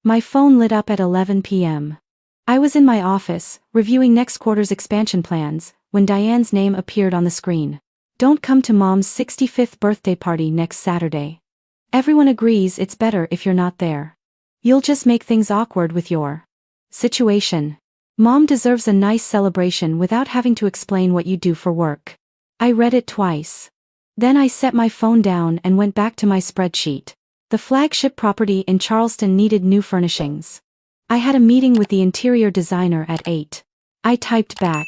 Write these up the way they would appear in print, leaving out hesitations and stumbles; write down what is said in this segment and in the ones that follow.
My phone lit up at 11 p.m. I was in my office, reviewing next quarter's expansion plans, when Diane's name appeared on the screen. Don't come to Mom's 65th birthday party next Saturday. Everyone agrees it's better if you're not there. You'll just make things awkward with your situation. Mom deserves a nice celebration without having to explain what you do for work. I read it twice. Then I set my phone down and went back to my spreadsheet. The flagship property in Charleston needed new furnishings. I had a meeting with the interior designer at 8. I typed back.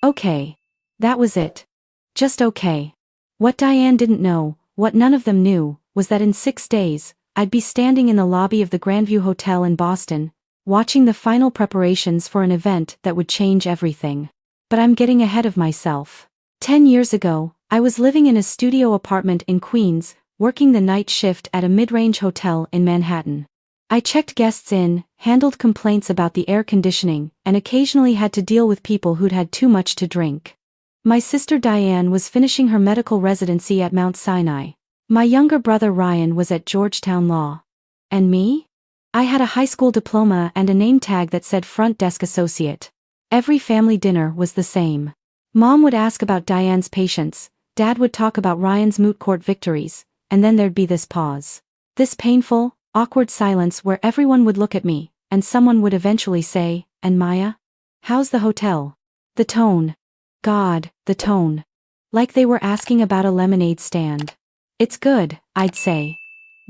Okay. That was it. Just okay. What Diane didn't know, what none of them knew, was that in 6 days, I'd be standing in the lobby of the Grandview Hotel in Boston, watching the final preparations for an event that would change everything. But I'm getting ahead of myself. 10 years ago, I was living in a studio apartment in Queens, working the night shift at a mid-range hotel in Manhattan. I checked guests in, handled complaints about the air conditioning, and occasionally had to deal with people who'd had too much to drink. My sister Diane was finishing her medical residency at Mount Sinai. My younger brother Ryan was at Georgetown Law. And me? I had a high school diploma and a name tag that said front desk associate. Every family dinner was the same. Mom would ask about Diane's patients, Dad would talk about Ryan's moot court victories, and then there'd be this pause. This painful, awkward silence where everyone would look at me, and someone would eventually say, "And Maya? How's the hotel?" The tone. God, the tone. Like they were asking about a lemonade stand. "It's good," I'd say.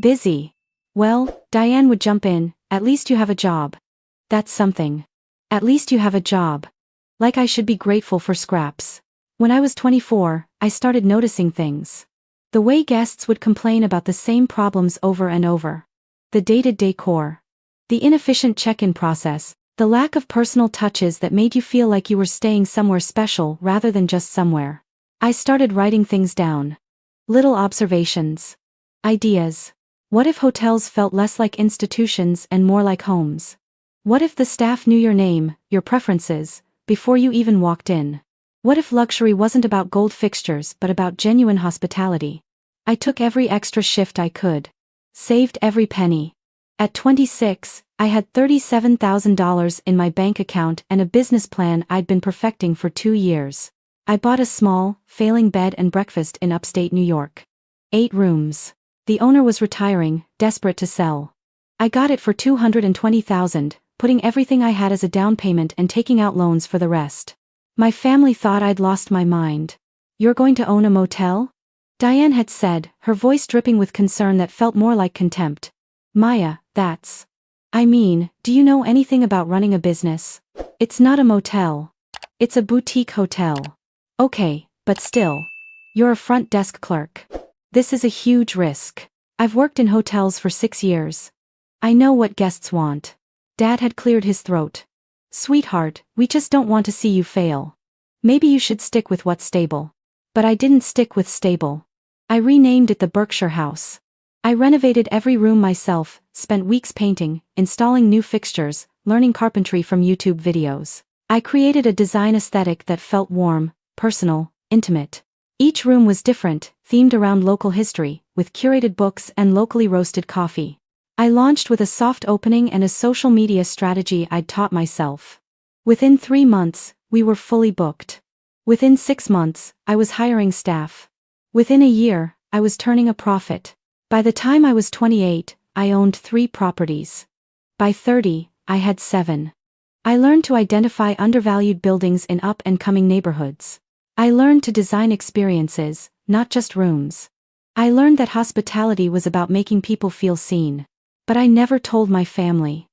"Busy." "Well," Diane would jump in, "at least you have a job." That's something. At least you have a job. Like I should be grateful for scraps. When I was 24, I started noticing things. The way guests would complain about the same problems over and over. The dated decor. The inefficient check-in process. The lack of personal touches that made you feel like you were staying somewhere special rather than just somewhere. I started writing things down. Little observations. Ideas. What if hotels felt less like institutions and more like homes? What if the staff knew your name, your preferences, before you even walked in? What if luxury wasn't about gold fixtures but about genuine hospitality? I took every extra shift I could. Saved every penny. At 26, I had $37,000 in my bank account and a business plan I'd been perfecting for 2 years. I bought a small, failing bed and breakfast in upstate New York. 8 rooms. The owner was retiring, desperate to sell. I got it for $220,000, putting everything I had as a down payment and taking out loans for the rest. My family thought I'd lost my mind. "You're going to own a motel?" Diane had said, her voice dripping with concern that felt more like contempt. "Maya, that's... I mean, do you know anything about running a business? It's not a motel. It's a boutique hotel." "Okay, but still. You're a front desk clerk. This is a huge risk. I've worked in hotels for 6 years. I know what guests want." Dad had cleared his throat. "Sweetheart, we just don't want to see you fail. Maybe you should stick with what's stable." But I didn't stick with stable. I renamed it the Berkshire House. I renovated every room myself, spent weeks painting, installing new fixtures, learning carpentry from YouTube videos. I created a design aesthetic that felt warm, personal, intimate. Each room was different, themed around local history, with curated books and locally roasted coffee. I launched with a soft opening and a social media strategy I'd taught myself. Within 3 months, we were fully booked. Within 6 months, I was hiring staff. Within a year, I was turning a profit. By the time I was 28, I owned 3 properties. By 30, I had 7. I learned to identify undervalued buildings in up-and-coming neighborhoods. I learned to design experiences, not just rooms. I learned that hospitality was about making people feel seen. But I never told my family.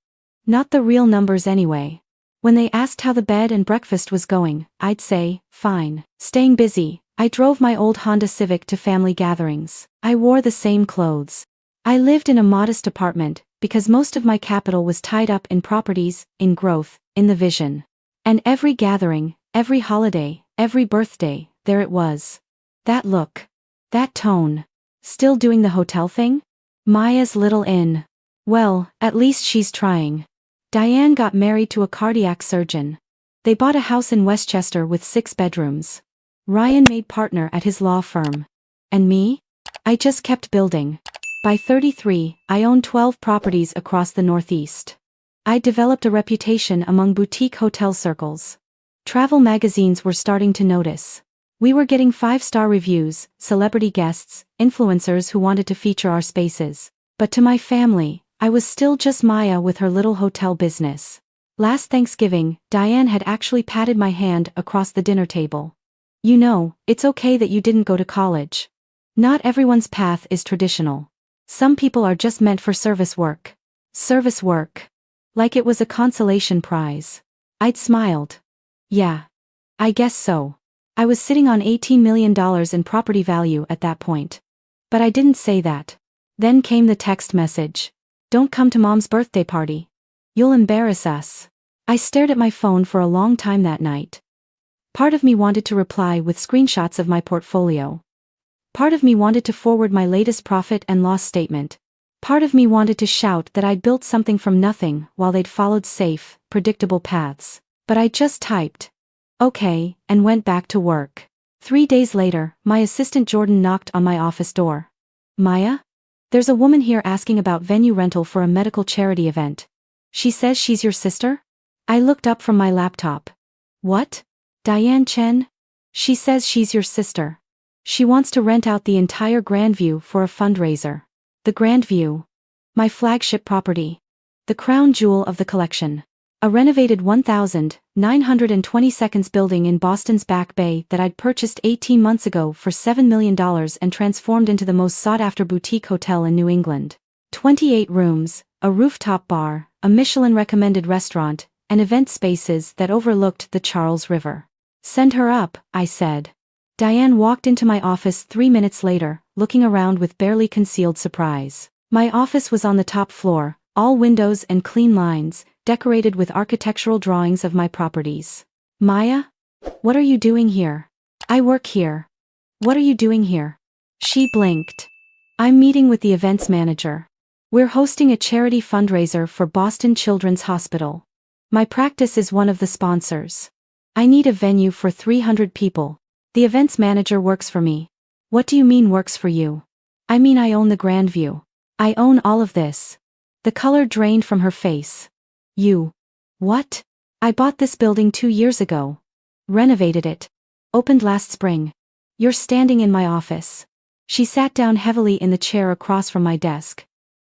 Not the real numbers anyway. When they asked how the bed and breakfast was going, I'd say, "Fine." Staying busy, I drove my old Honda Civic to family gatherings. I wore the same clothes. I lived in a modest apartment, because most of my capital was tied up in properties, in growth, in the vision. And every gathering, every holiday, every birthday, there it was. That look. That tone. Still doing the hotel thing? Maya's little inn. Well, at least she's trying. Diane got married to a cardiac surgeon. They bought a house in Westchester with 6 bedrooms. Ryan made partner at his law firm. And me? I just kept building. By 33, I owned 12 properties across the Northeast. I'd developed a reputation among boutique hotel circles. Travel magazines were starting to notice. We were getting 5-star reviews, celebrity guests, influencers who wanted to feature our spaces. But to my family, I was still just Maya with her little hotel business. Last Thanksgiving, Diane had actually patted my hand across the dinner table. You know, it's okay that you didn't go to college. Not everyone's path is traditional. Some people are just meant for service work. Service work. Like it was a consolation prize. I'd smiled. Yeah. I guess so. I was sitting on $18 million in property value at that point. But I didn't say that. Then came the text message. Don't come to Mom's birthday party. You'll embarrass us. I stared at my phone for a long time that night. Part of me wanted to reply with screenshots of my portfolio. Part of me wanted to forward my latest profit and loss statement. Part of me wanted to shout that I'd built something from nothing while they'd followed safe, predictable paths. But I just typed, okay, and went back to work. 3 days later, my assistant Jordan knocked on my office door. Maya? There's a woman here asking about venue rental for a medical charity event. She says she's your sister? I looked up from my laptop. What? Diane Chen? She says she's your sister. She wants to rent out the entire Grandview for a fundraiser. The Grandview. My flagship property. The crown jewel of the collection. A renovated 1,922 building in Boston's Back Bay that I'd purchased 18 months ago for $7 million and transformed into the most sought-after boutique hotel in New England. 28 rooms, a rooftop bar, a Michelin-recommended restaurant, and event spaces that overlooked the Charles River. Send her up, I said. Diane walked into my office 3 minutes later, looking around with barely concealed surprise. My office was on the top floor, all windows and clean lines, decorated with architectural drawings of my properties. Maya? What are you doing here? I work here. What are you doing here? She blinked. I'm meeting with the events manager. We're hosting a charity fundraiser for Boston Children's Hospital. My practice is one of the sponsors. I need a venue for 300 people. The events manager works for me. What do you mean works for you? I mean I own the Grandview. I own all of this. The color drained from her face. You. What? I bought this building 2 years ago. Renovated it. Opened last spring. You're standing in my office. She sat down heavily in the chair across from my desk.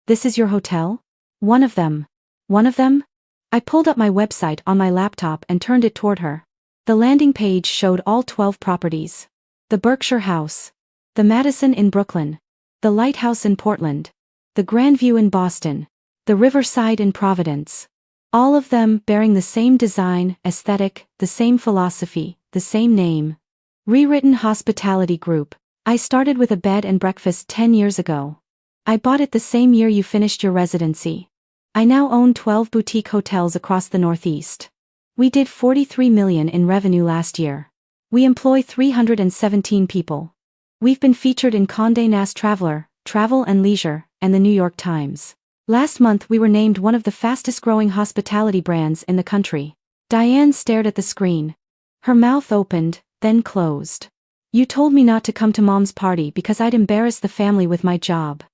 This is your hotel? One of them. One of them? I pulled up my website on my laptop and turned it toward her. The landing page showed all 12 properties. The Berkshire House. The Madison in Brooklyn. The Lighthouse in Portland. The Grandview in Boston. The Riverside in Providence. All of them bearing the same design, aesthetic, the same philosophy, the same name. Rewritten Hospitality Group. I started with a bed and breakfast 10 years ago. I bought it the same year you finished your residency. I now own 12 boutique hotels across the Northeast. We did $43 million in revenue last year. We employ 317 people. We've been featured in Condé Nast Traveler, Travel and Leisure, and the New York Times. Last month we were named one of the fastest-growing hospitality brands in the country. Diane stared at the screen. Her mouth opened, then closed. You told me not to come to Mom's party because I'd embarrass the family with my job.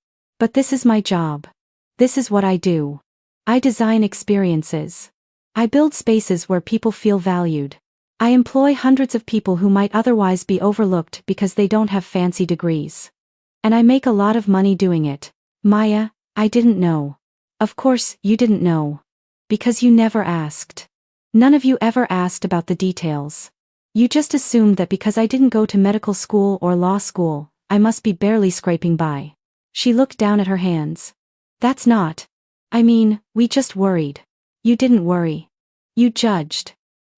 But this is my job. This is what I do. I design experiences. I build spaces where people feel valued. I employ hundreds of people who might otherwise be overlooked because they don't have fancy degrees. And I make a lot of money doing it. Maya, I didn't know. Of course, you didn't know. Because you never asked. None of you ever asked about the details. You just assumed that because I didn't go to medical school or law school, I must be barely scraping by. She looked down at her hands. That's not. I mean, we just worried. You didn't worry. You judged.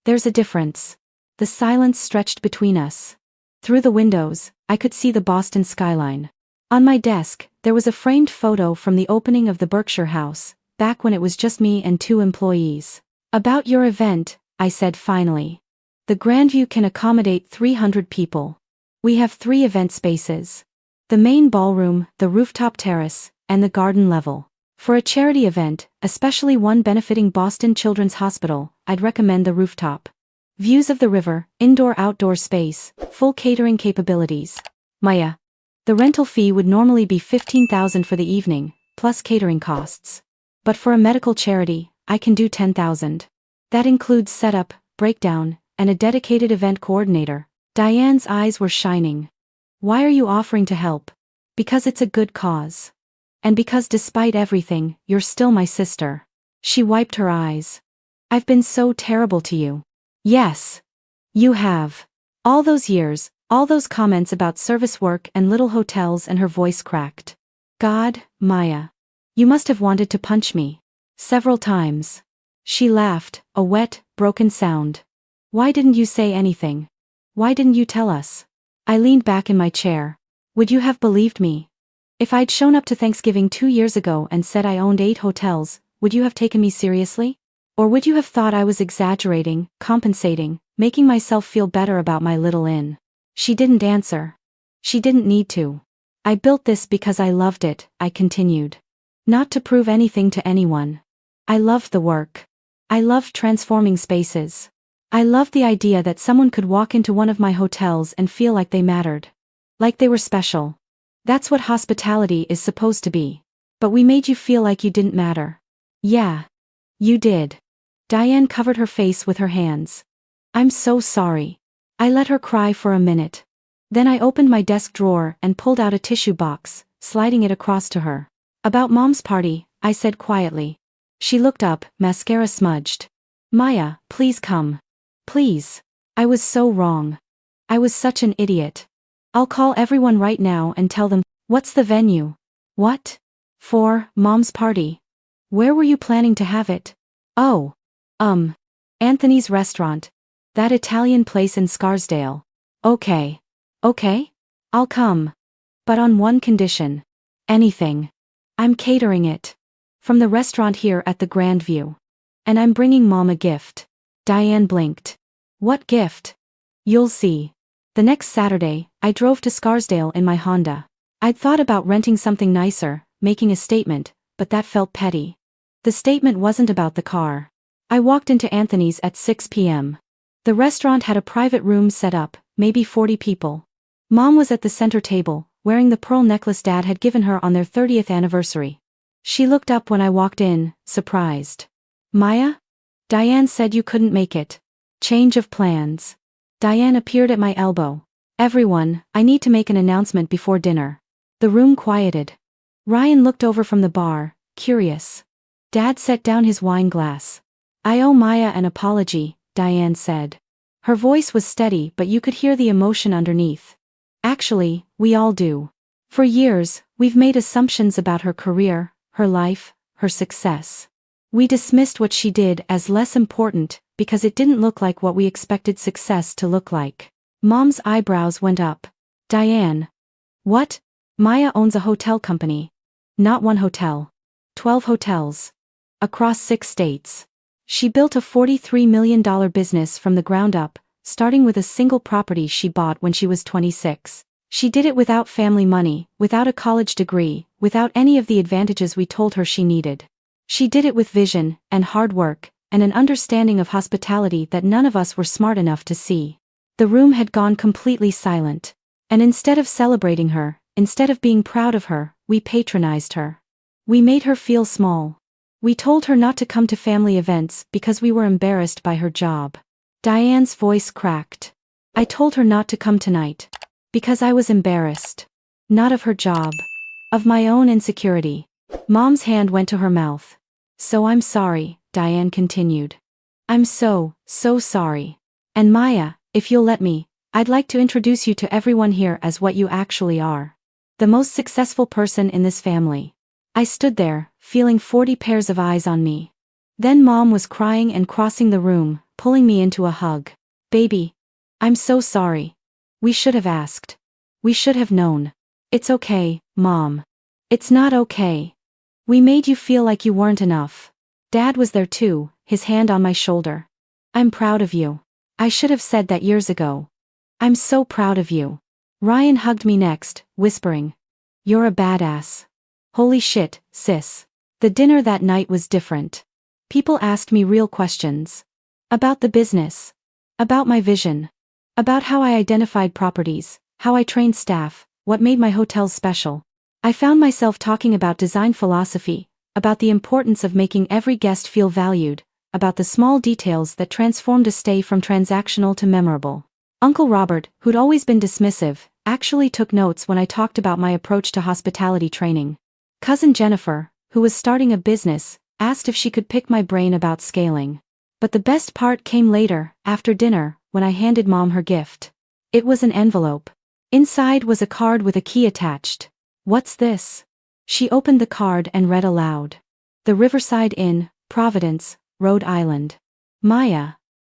There's a difference. The silence stretched between us. Through the windows, I could see the Boston skyline. On my desk, there was a framed photo from the opening of the Berkshire House, back when it was just me and 2 employees. About your event, I said finally. The Grandview can accommodate 300 people. We have 3 event spaces. The main ballroom, the rooftop terrace, and the garden level. For a charity event, especially one benefiting Boston Children's Hospital, I'd recommend the rooftop. Views of the river, indoor-outdoor space, full catering capabilities. Maya. The rental fee would normally be $15,000 for the evening, plus catering costs. But for a medical charity, I can do $10,000. That includes setup, breakdown, and a dedicated event coordinator. Diane's eyes were shining. Why are you offering to help? Because it's a good cause. And because despite everything, you're still my sister. She wiped her eyes. I've been so terrible to you. Yes. You have. All those years, all those comments about service work and little hotels, and her voice cracked. God, Maya. You must have wanted to punch me. Several times. She laughed, a wet, broken sound. Why didn't you say anything? Why didn't you tell us? I leaned back in my chair. Would you have believed me? If I'd shown up to Thanksgiving 2 years ago and said I owned 8 hotels, would you have taken me seriously? Or would you have thought I was exaggerating, compensating, making myself feel better about my little inn? She didn't answer. She didn't need to. I built this because I loved it, I continued. Not to prove anything to anyone. I loved the work. I loved transforming spaces. I loved the idea that someone could walk into one of my hotels and feel like they mattered. Like they were special. That's what hospitality is supposed to be. But we made you feel like you didn't matter. Yeah. You did. Diane covered her face with her hands. I'm so sorry. I let her cry for a minute. Then I opened my desk drawer and pulled out a tissue box, sliding it across to her. About Mom's party, I said quietly. She looked up, mascara smudged. Maya, please come. Please. I was so wrong. I was such an idiot. I'll call everyone right now and tell them. What's the venue? What? For Mom's party. Where were you planning to have it? Oh. Anthony's restaurant. That Italian place in Scarsdale. Okay. Okay? I'll come. But on one condition. Anything. I'm catering it. From the restaurant here at the Grandview. And I'm bringing Mom a gift. Diane blinked. What gift? You'll see. The next Saturday, I drove to Scarsdale in my Honda. I'd thought about renting something nicer, making a statement, but that felt petty. The statement wasn't about the car. I walked into Anthony's at 6 p.m. The restaurant had a private room set up, maybe 40 people. Mom was at the center table, wearing the pearl necklace Dad had given her on their 30th anniversary. She looked up when I walked in, surprised. Maya? Diane said you couldn't make it. Change of plans. Diane appeared at my elbow. Everyone, I need to make an announcement before dinner. The room quieted. Ryan looked over from the bar, curious. Dad set down his wine glass. I owe Maya an apology, Diane said. Her voice was steady, but you could hear the emotion underneath. Actually, we all do. For years, we've made assumptions about her career, her life, her success. We dismissed what she did as less important because it didn't look like what we expected success to look like. Mom's eyebrows went up. Diane. What? Maya owns a hotel company. Not one hotel. 12 hotels. Across 6 states. She built a $43 million business from the ground up, starting with a single property she bought when she was 26. She did it without family money, without a college degree, without any of the advantages we told her she needed. She did it with vision, and hard work, and an understanding of hospitality that none of us were smart enough to see. The room had gone completely silent. And instead of celebrating her, instead of being proud of her, we patronized her. We made her feel small. We told her not to come to family events because we were embarrassed by her job. Diane's voice cracked. I told her not to come tonight. Because I was embarrassed. Not of her job. Of my own insecurity. Mom's hand went to her mouth. So I'm sorry, Diane continued. I'm so sorry. And Maya, if you'll let me, I'd like to introduce you to everyone here as what you actually are. The most successful person in this family. I stood there, feeling 40 pairs of eyes on me. Then Mom was crying and crossing the room, pulling me into a hug. Baby. I'm so sorry. We should have asked. We should have known. It's okay, Mom. It's not okay. We made you feel like you weren't enough. Dad was there too, his hand on my shoulder. I'm proud of you. I should have said that years ago. I'm so proud of you. Ryan hugged me next, whispering. You're a badass. Holy shit, sis. The dinner that night was different. People asked me real questions. About the business. About my vision. About how I identified properties, how I trained staff, what made my hotels special. I found myself talking about design philosophy, about the importance of making every guest feel valued, about the small details that transformed a stay from transactional to memorable. Uncle Robert, who'd always been dismissive, actually took notes when I talked about my approach to hospitality training. Cousin Jennifer, who was starting a business, asked if she could pick my brain about scaling. But the best part came later, after dinner, when I handed Mom her gift. It was an envelope. Inside was a card with a key attached. "What's this?" She opened the card and read aloud. "The Riverside Inn, Providence, Rhode Island." "Maya.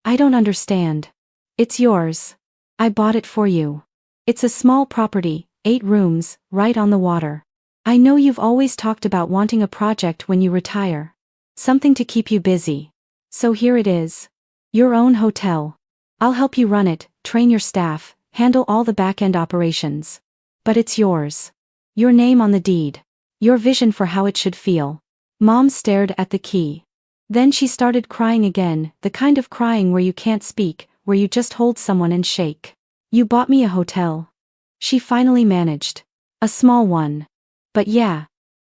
I don't understand." "It's yours. I bought it for you. It's a small property, 8 rooms, right on the water. I know you've always talked about wanting a project when you retire. Something to keep you busy. So here it is. Your own hotel. I'll help you run it, train your staff, handle all the back-end operations. But it's yours. Your name on the deed. Your vision for how it should feel." Mom stared at the key. Then she started crying again, the kind of crying where you can't speak, where you just hold someone and shake. "You bought me a hotel." She finally managed. "A small one. But yeah.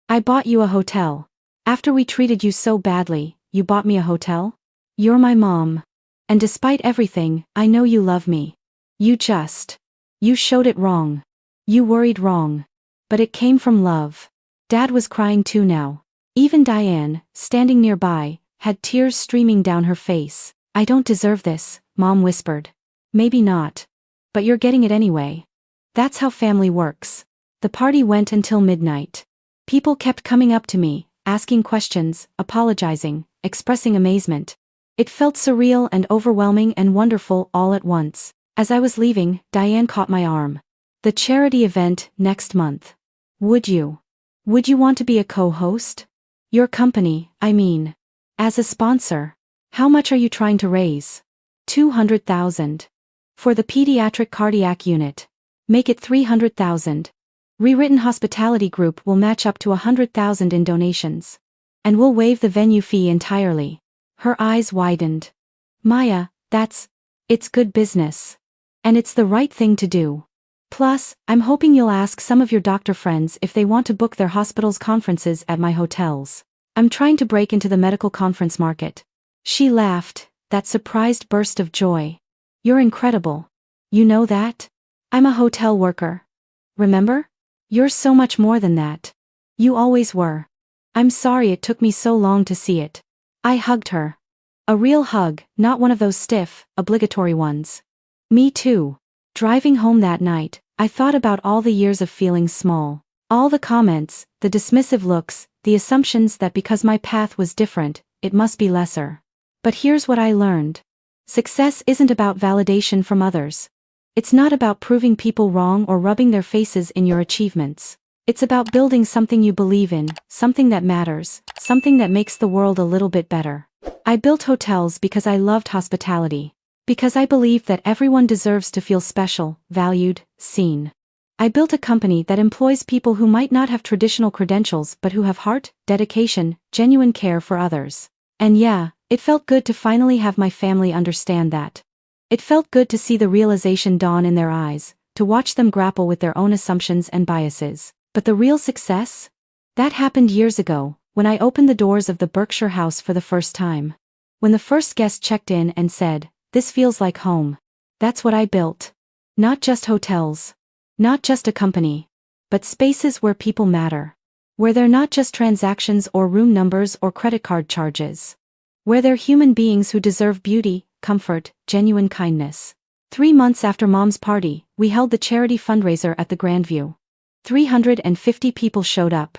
I bought you a hotel. After we treated you so badly, you bought me a hotel? You're my mom. And despite everything, I know you love me. You showed it wrong. You worried wrong. But it came from love." Dad was crying too now. Even Diane, standing nearby, had tears streaming down her face. "I don't deserve this," Mom whispered. "Maybe not. But you're getting it anyway. That's how family works." The party went until midnight. People kept coming up to me, asking questions, apologizing, expressing amazement. It felt surreal and overwhelming and wonderful all at once. As I was leaving, Diane caught my arm. "The charity event, next month. Would you want to be a co-host? Your company, I mean. As a sponsor. How much are you trying to raise?" $200,000. For the pediatric cardiac unit. Make it $300,000. Rewritten Hospitality Group will match up to $100,000 in donations. And we'll waive the venue fee entirely. Her eyes widened. "Maya, it's good business. And it's the right thing to do. Plus, I'm hoping you'll ask some of your doctor friends if they want to book their hospital's conferences at my hotels. I'm trying to break into the medical conference market." She laughed, that surprised burst of joy. "You're incredible. You know that? I'm a hotel worker. Remember? You're so much more than that. You always were. I'm sorry it took me so long to see it." I hugged her. A real hug, not one of those stiff, obligatory ones. Me too. Driving home that night, I thought about all the years of feeling small. All the comments, the dismissive looks, the assumptions that because my path was different, it must be lesser. But here's what I learned. Success isn't about validation from others. It's not about proving people wrong or rubbing their faces in your achievements. It's about building something you believe in, something that matters, something that makes the world a little bit better. I built hotels because I loved hospitality. Because I believe that everyone deserves to feel special, valued, seen. I built a company that employs people who might not have traditional credentials but who have heart, dedication, genuine care for others. And yeah, it felt good to finally have my family understand that. It felt good to see the realization dawn in their eyes, to watch them grapple with their own assumptions and biases. But the real success? That happened years ago, when I opened the doors of the Berkshire House for the first time. When the first guest checked in and said, "This feels like home." That's what I built. Not just hotels. Not just a company. But spaces where people matter. Where they're not just transactions or room numbers or credit card charges. Where they're human beings who deserve beauty, comfort, genuine kindness. 3 months after Mom's party, we held the charity fundraiser at the Grandview. 350 people showed up.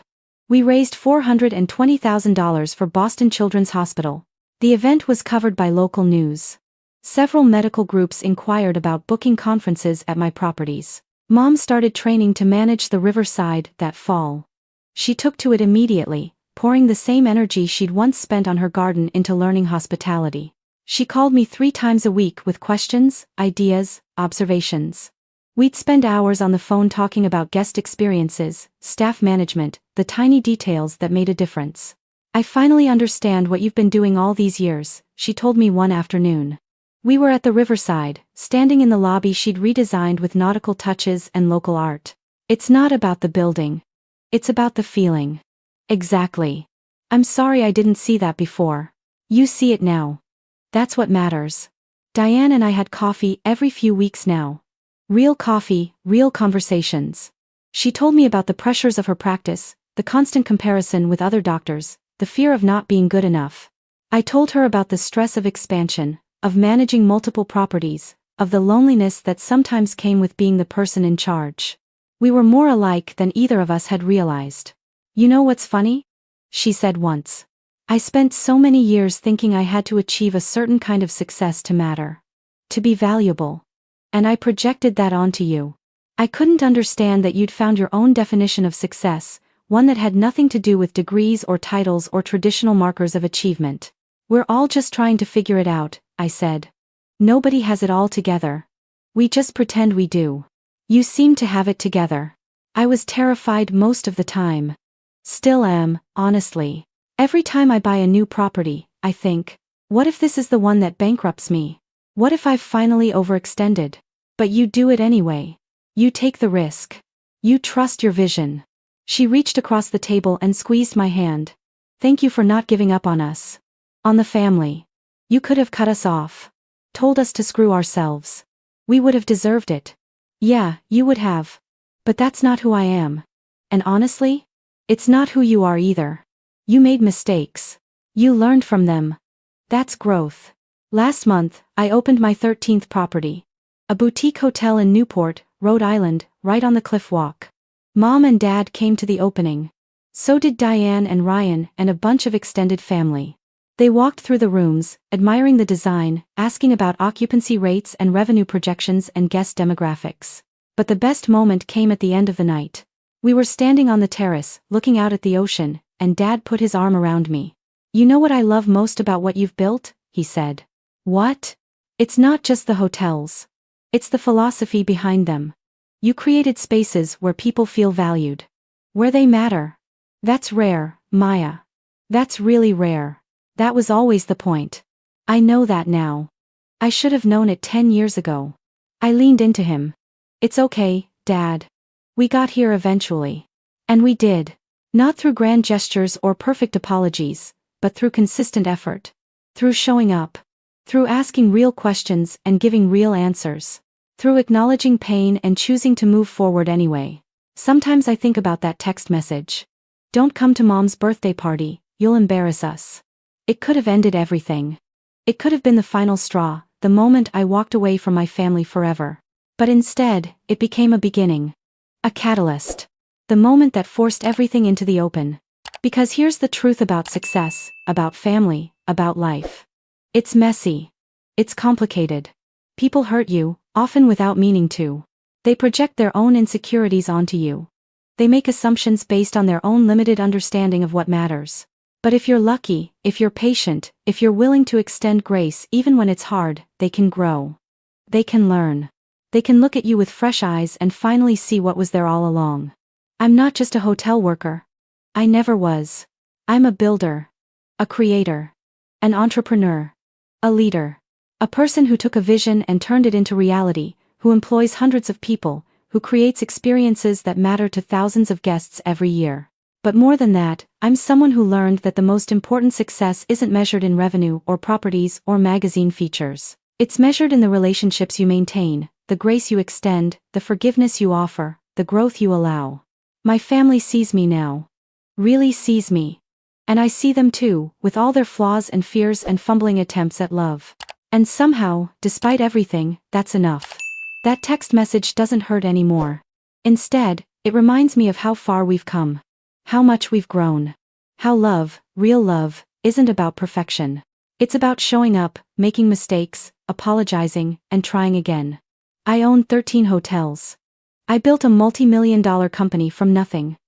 We raised $420,000 for Boston Children's Hospital. The event was covered by local news. Several medical groups inquired about booking conferences at my properties. Mom started training to manage the Riverside that fall. She took to it immediately, pouring the same energy she'd once spent on her garden into learning hospitality. She called me 3 times a week with questions, ideas, observations. We'd spend hours on the phone talking about guest experiences, staff management, the tiny details that made a difference. "I finally understand what you've been doing all these years," she told me one afternoon. We were at the Riverside, standing in the lobby she'd redesigned with nautical touches and local art. It's not about the building. It's about the feeling. Exactly. I'm sorry I didn't see that before. You see it now. That's what matters. Diane and I had coffee every few weeks now. Real coffee, real conversations. She told me about the pressures of her practice, the constant comparison with other doctors, the fear of not being good enough. I told her about the stress of expansion, of managing multiple properties, of the loneliness that sometimes came with being the person in charge. We were more alike than either of us had realized. You know what's funny? She said once. I spent so many years thinking I had to achieve a certain kind of success to matter. To be valuable. And I projected that onto you. I couldn't understand that you'd found your own definition of success, one that had nothing to do with degrees or titles or traditional markers of achievement. We're all just trying to figure it out, I said. Nobody has it all together. We just pretend we do. You seem to have it together. I was terrified most of the time. Still am, honestly. Every time I buy a new property, I think, what if this is the one that bankrupts me? What if I've finally overextended? But you do it anyway. You take the risk. You trust your vision. She reached across the table and squeezed my hand. Thank you for not giving up on us. On the family. You could have cut us off. Told us to screw ourselves. We would have deserved it. Yeah, you would have. But that's not who I am. And honestly, it's not who you are either. You made mistakes. You learned from them. That's growth. Last month, I opened my 13th property. A boutique hotel in Newport, Rhode Island, right on the Cliff Walk. Mom and Dad came to the opening. So did Diane and Ryan and a bunch of extended family. They walked through the rooms, admiring the design, asking about occupancy rates and revenue projections and guest demographics. But the best moment came at the end of the night. We were standing on the terrace, looking out at the ocean, and Dad put his arm around me. You know what I love most about what you've built? He said. What? It's not just the hotels. It's the philosophy behind them. You created spaces where people feel valued. Where they matter. That's rare, Maya. That's really rare. That was always the point. I know that now. I should have known it 10 years ago. I leaned into him. It's okay, Dad. We got here eventually. And we did. Not through grand gestures or perfect apologies, but through consistent effort. Through showing up. Through asking real questions and giving real answers. Through acknowledging pain and choosing to move forward anyway. Sometimes I think about that text message. Don't come to Mom's birthday party, you'll embarrass us. It could have ended everything. It could have been the final straw, the moment I walked away from my family forever. But instead, it became a beginning. A catalyst. The moment that forced everything into the open. Because here's the truth about success, about family, about life. It's messy. It's complicated. People hurt you, often without meaning to. They project their own insecurities onto you. They make assumptions based on their own limited understanding of what matters. But if you're lucky, if you're patient, if you're willing to extend grace even when it's hard, they can grow. They can learn. They can look at you with fresh eyes and finally see what was there all along. I'm not just a hotel worker. I never was. I'm a builder. A creator. An entrepreneur. A leader. A person who took a vision and turned it into reality, who employs hundreds of people, who creates experiences that matter to thousands of guests every year. But more than that, I'm someone who learned that the most important success isn't measured in revenue or properties or magazine features. It's measured in the relationships you maintain, the grace you extend, the forgiveness you offer, the growth you allow. My family sees me now. Really sees me. And I see them too, with all their flaws and fears and fumbling attempts at love. And somehow, despite everything, that's enough. That text message doesn't hurt anymore. Instead, it reminds me of how far we've come. How much we've grown. How love, real love, isn't about perfection. It's about showing up, making mistakes, apologizing, and trying again. I own 13 hotels. I built a multi-million-dollar company from nothing.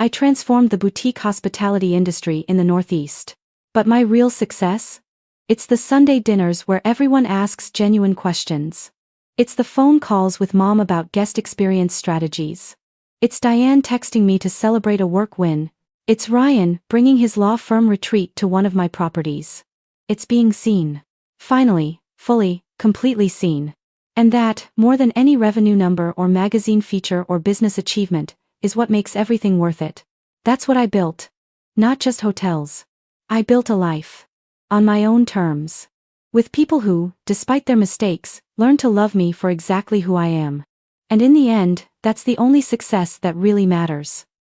I transformed the boutique hospitality industry in the Northeast. But my real success? It's the Sunday dinners where everyone asks genuine questions. It's the phone calls with Mom about guest experience strategies. It's Diane texting me to celebrate a work win. It's Ryan bringing his law firm retreat to one of my properties. It's being seen. Finally, fully, completely seen. And that, more than any revenue number or magazine feature or business achievement, is what makes everything worth it. That's what I built. Not just hotels. I built a life. On my own terms. With people who, despite their mistakes, learn to love me for exactly who I am. And in the end, that's the only success that really matters.